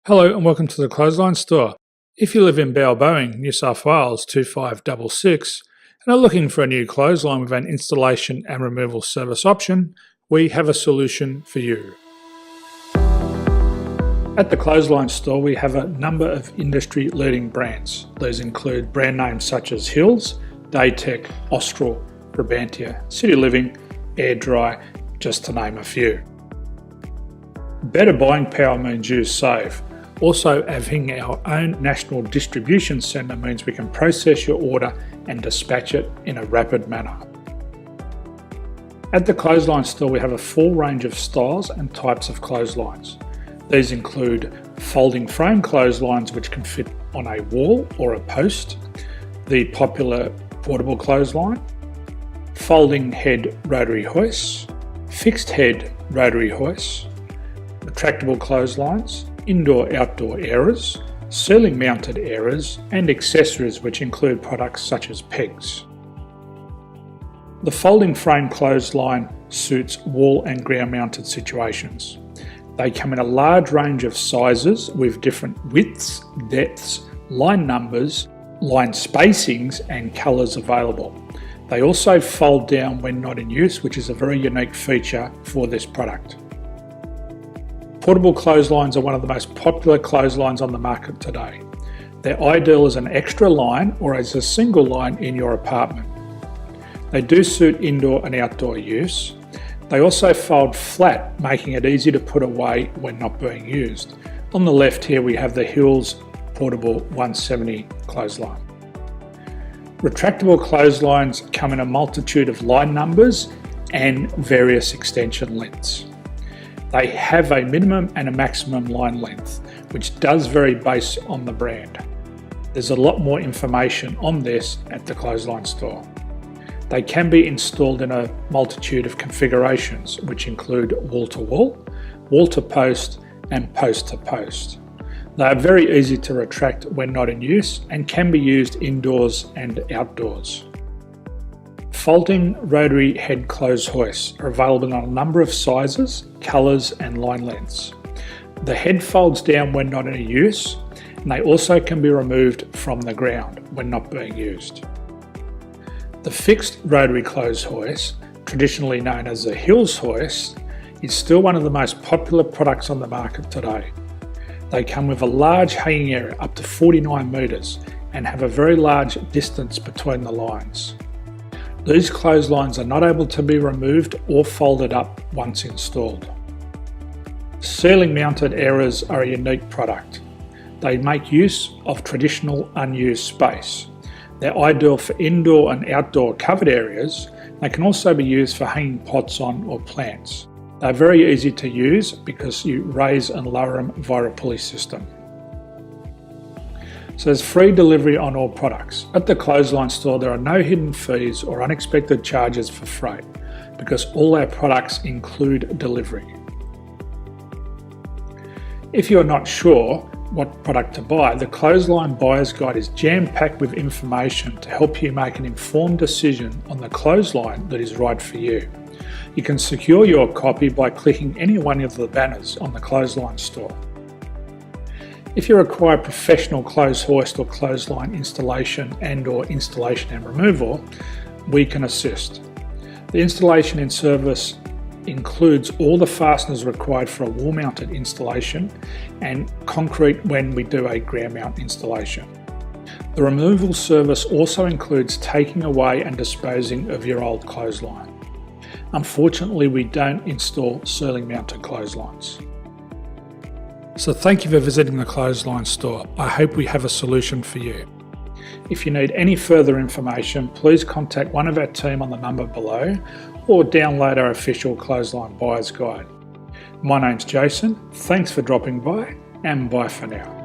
Hello and welcome to the Clothesline Store. If you live in Balboing, New South Wales 2566 and are looking for a new clothesline with an installation and removal service option, we have a solution for you. At the Clothesline Store we have a number of industry leading brands. These include brand names such as Hills, Daytech, Austral, Brabantia, City Living, Air Dry, just to name a few. Better buying power means you save. Also, having our own national distribution centre means we can process your order and dispatch it in a rapid manner. At the Clothesline Store we have a full range of styles and types of clotheslines. These include folding frame clotheslines which can fit on a wall or a post, the popular portable clothesline, folding head rotary hoists, fixed head rotary hoists, retractable clotheslines, indoor-outdoor airers, ceiling mounted airers and accessories which include products such as pegs. The folding frame clothesline suits wall and ground mounted situations. They come in a large range of sizes with different widths, depths, line numbers, line spacings and colours available. They also fold down when not in use, which is a very unique feature for this product. Portable clotheslines are one of the most popular clotheslines on the market today. They're ideal as an extra line or as a single line in your apartment. They do suit indoor and outdoor use. They also fold flat, making it easy to put away when not being used. On the left here we have the Hills Portable 170 clothesline. Retractable clotheslines come in a multitude of line numbers and various extension lengths. They have a minimum and a maximum line length, which does vary based on the brand. There's a lot more information on this at the Clothesline Store. They can be installed in a multitude of configurations, which include wall-to-wall, wall-to-post and post-to-post. They are very easy to retract when not in use and can be used indoors and outdoors. Folding rotary head clothes hoists are available in a number of sizes, colours and line lengths. The head folds down when not in use and they also can be removed from the ground when not being used. The fixed rotary clothes hoist, traditionally known as the Hills hoist, is still one of the most popular products on the market today. They come with a large hanging area up to 49 metres and have a very large distance between the lines. These clotheslines are not able to be removed or folded up once installed. Ceiling mounted airers are a unique product. They make use of traditional unused space. They're ideal for indoor and outdoor covered areas. They can also be used for hanging pots on or plants. They're very easy to use because you raise and lower them via a pulley system. So there's free delivery on all products. At the Clothesline Store there are no hidden fees or unexpected charges for freight because all our products include delivery. If you're not sure what product to buy, the Clothesline Buyer's Guide is jam-packed with information to help you make an informed decision on the clothesline that is right for you. You can secure your copy by clicking any one of the banners on the Clothesline Store. If you require professional clothes hoist or clothesline installation and removal, we can assist. The installation and service includes all the fasteners required for a wall mounted installation and concrete when we do a ground mount installation. The removal service also includes taking away and disposing of your old clothesline. Unfortunately, we don't install ceiling mounted clotheslines. So thank you for visiting the Clothesline Store. I hope we have a solution for you. If you need any further information, please contact one of our team on the number below or download our official Clothesline Buyer's Guide. My name's Jason, thanks for dropping by and bye for now.